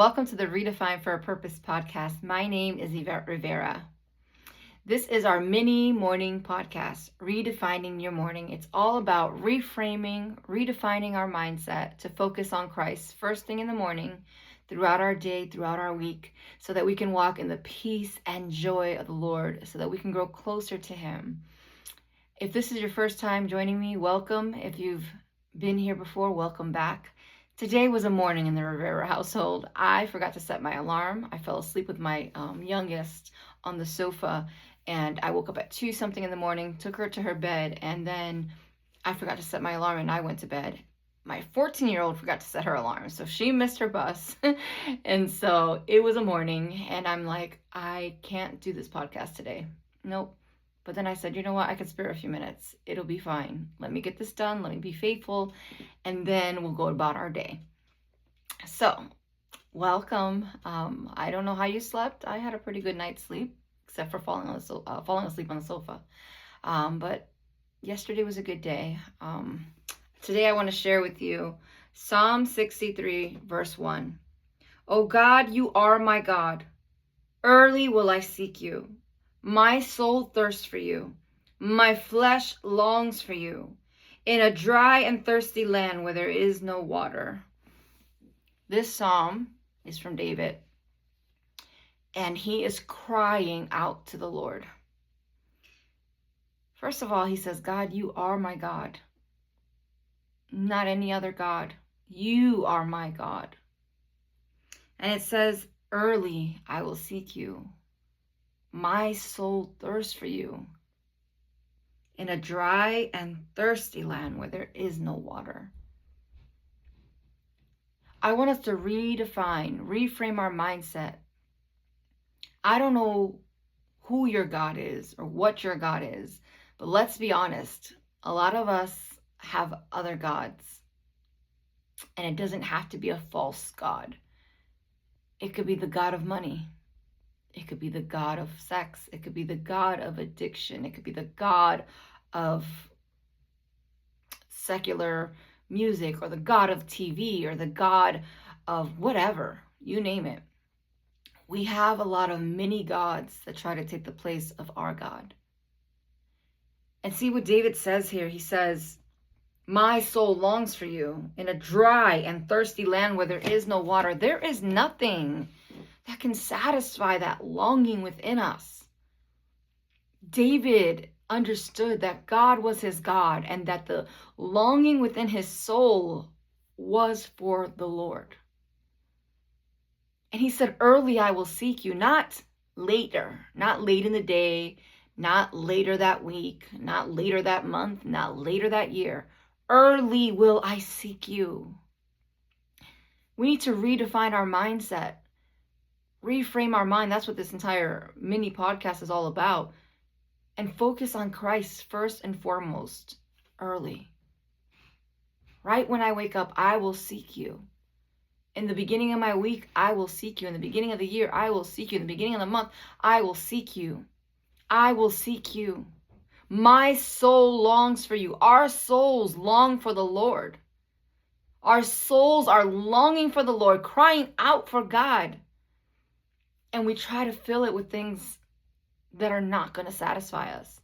welcome to the Redefined for a Purpose podcast. My name is Yvette Rivera. This is our mini morning podcast, Redefining Your Morning. It's all about reframing, redefining our mindset to focus on Christ first thing in the morning, throughout our day, throughout our week, so that we can walk in the peace and joy of the Lord, so that we can grow closer to Him. If this is your first time joining me, welcome. If you've been here before, welcome back. Today was a morning in the Rivera household. I forgot to set my alarm. I fell asleep with my youngest on the sofa, and I woke up at 2 something in the morning, took her to her bed, and then I forgot to set my alarm and I went to bed. My 14-year-old forgot to set her alarm, so she missed her bus. And so it was a morning, and I'm like, I can't do this podcast today. Nope. But then I said, you know what? I could spare a few minutes. It'll be fine. Let me get this done. Let me be faithful. And then we'll go about our day. So, welcome. I don't know how you slept. I had a pretty good night's sleep, except for falling asleep on the sofa. But yesterday was a good day. Today I want to share with you Psalm 63, verse 1. O God, you are my God. Early will I seek you. My soul thirsts for you. My flesh longs for you in a dry and thirsty land where there is no water. This psalm is from David, and he is crying out to the Lord. First of all, he says, God, you are my God. Not any other God. You are my God. And it says, early I will seek you. My soul thirsts for you in a dry and thirsty land where there is no water. I want us to reframe our mindset. I don't know who your God is or what your God is, but let's be honest. A lot of us have other gods, and it doesn't have to be a false God. It could be the God of money. It could be the God of sex. It could be the God of addiction. It could be the God of secular music, or the God of TV, or the God of whatever, you name it. We have a lot of mini gods that try to take the place of our God. And see what David says here. He says, my soul longs for you in a dry and thirsty land where there is no water. There is nothing that can satisfy that longing within us. David understood that God was his God, and that the longing within his soul was for the Lord. And he said, early I will seek you, not later, not late in the day, not later that week, not later that month, not later that year. Early will I seek you. We need to redefine our mindset. Reframe our mind. That's what this entire mini podcast is all about. And focus on Christ first and foremost, early. Right when I wake up, I will seek you. In the beginning of my week, I will seek you. In the beginning of the year, I will seek you. In the beginning of the month, I will seek you. I will seek you. My soul longs for you. Our souls long for the Lord. Our souls are longing for the Lord, crying out for God. And we try to fill it with things that are not going to satisfy us.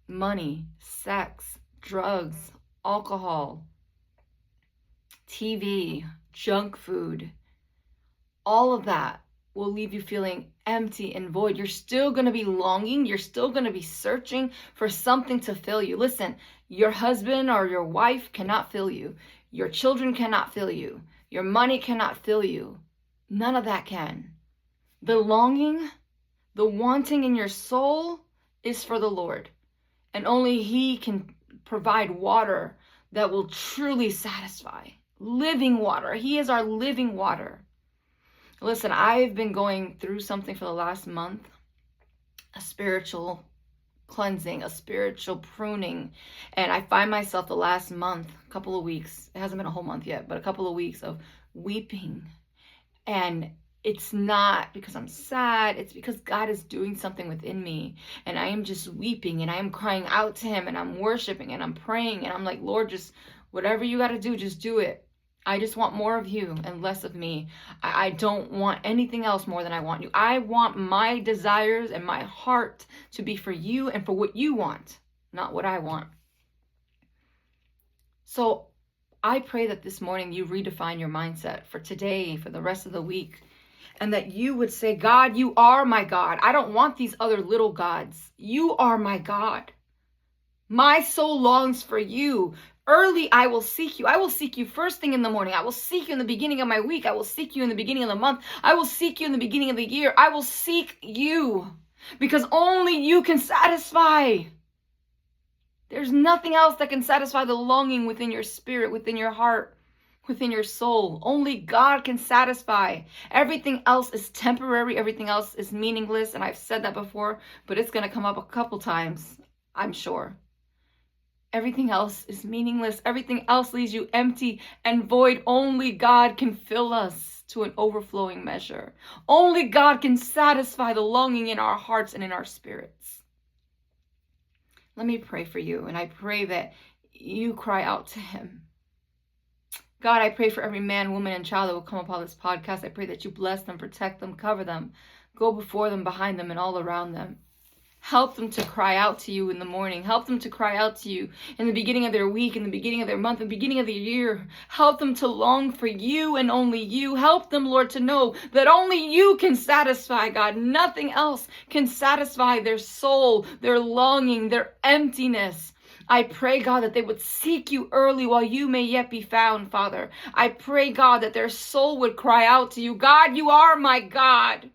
Money, sex, drugs, alcohol, TV, junk food. All of that will leave you feeling empty and void. You're still going to be longing. You're still going to be searching for something to fill you. Listen, your husband or your wife cannot fill you. Your children cannot fill you. Your money cannot fill you. None of that can. The longing, the wanting in your soul is for the Lord. And only He can provide water that will truly satisfy. Living water. He is our living water. Listen, I've been going through something for the last month. A spiritual cleansing, a spiritual pruning. And I find myself the last month, a couple of weeks, it hasn't been a whole month yet, but a couple of weeks of weeping. And it's not because I'm sad. It's because God is doing something within me. And I am just weeping, and I am crying out to Him, and I'm worshiping, and I'm praying. And I'm like, Lord, just whatever you got to do, just do it. I just want more of you and less of me. I don't want anything else more than I want you. I want my desires and my heart to be for you and for what you want, not what I want. So I pray that this morning you redefine your mindset for today, for the rest of the week, and that you would say, God, you are my God. I don't want these other little gods. You are my God. My soul longs for you. Early I will seek you. I will seek you first thing in the morning. I will seek you in the beginning of my week. I will seek you in the beginning of the month. I will seek you in the beginning of the year. I will seek you because only you can satisfy. There's nothing else that can satisfy the longing within your spirit, within your heart, within your soul. Only God can satisfy. Everything else is temporary. Everything else is meaningless. And I've said that before, but it's going to come up a couple times, I'm sure. Everything else is meaningless. Everything else leaves you empty and void. Only God can fill us to an overflowing measure. Only God can satisfy the longing in our hearts and in our spirits. Let me pray for you, and I pray that you cry out to him. God, I pray for every man, woman, and child that will come upon this podcast. I pray that you bless them, protect them, cover them, go before them, behind them, and all around them. Help them to cry out to you in the morning. Help them to cry out to you in the beginning of their week, in the beginning of their month, in the beginning of the year. Help them to long for you and only you. Help them, Lord, to know that only you can satisfy, God. Nothing else can satisfy their soul, their longing, their emptiness. I pray, God, that they would seek you early while you may yet be found, Father. I pray, God, that their soul would cry out to you. God, you are my God.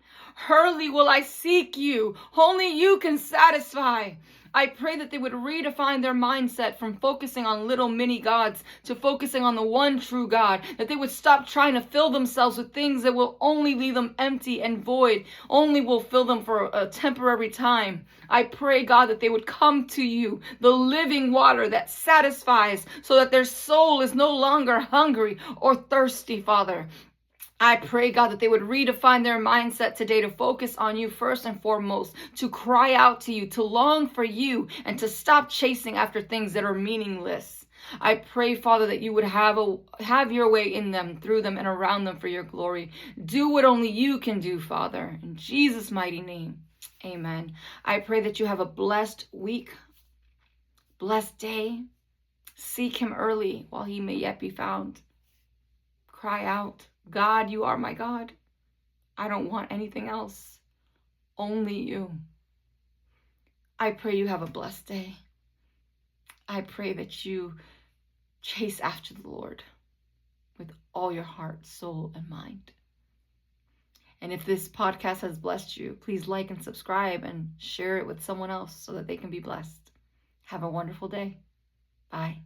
Early will I seek you. Only you can satisfy. I pray that they would redefine their mindset from focusing on little mini gods to focusing on the one true God. That they would stop trying to fill themselves with things that will only leave them empty and void, only will fill them for a temporary time. I pray, God, that they would come to you, the living water that satisfies, so that their soul is no longer hungry or thirsty, Father. I pray, God, that they would redefine their mindset today to focus on you first and foremost, to cry out to you, to long for you, and to stop chasing after things that are meaningless. I pray, Father, that you would have your way in them, through them, and around them for your glory. Do what only you can do, Father. In Jesus' mighty name, amen. I pray that you have a blessed week, blessed day. Seek him early while he may yet be found. Cry out. God, you are my God. I don't want anything else. Only you. I pray you have a blessed day. I pray that you chase after the Lord with all your heart, soul, and mind. And if this podcast has blessed you, please like and subscribe and share it with someone else so that they can be blessed. Have a wonderful day. Bye.